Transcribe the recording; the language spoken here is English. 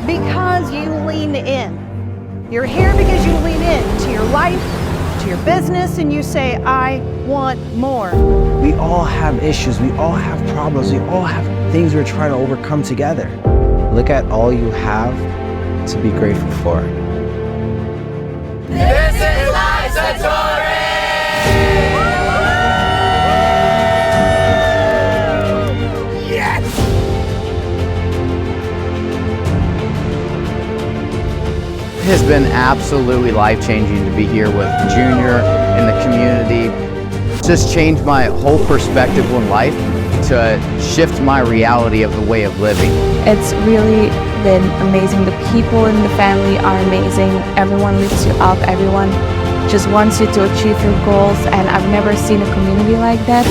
because you lean in. You're here because you lean in to your life, to your business, and you say, I want more. We all have issues, we all have problems, we all have things we're trying to overcome together. Look at all you have to be grateful for. This is Livesotori! Yes! It has been absolutely life-changing to be here with Junior and the community. It's just changed my whole perspective on life to shift my reality of the way of living. It's really been amazing. The people in the family are amazing. Everyone lifts you up. Everyone just wants you to achieve your goals, and I've never seen a community like that.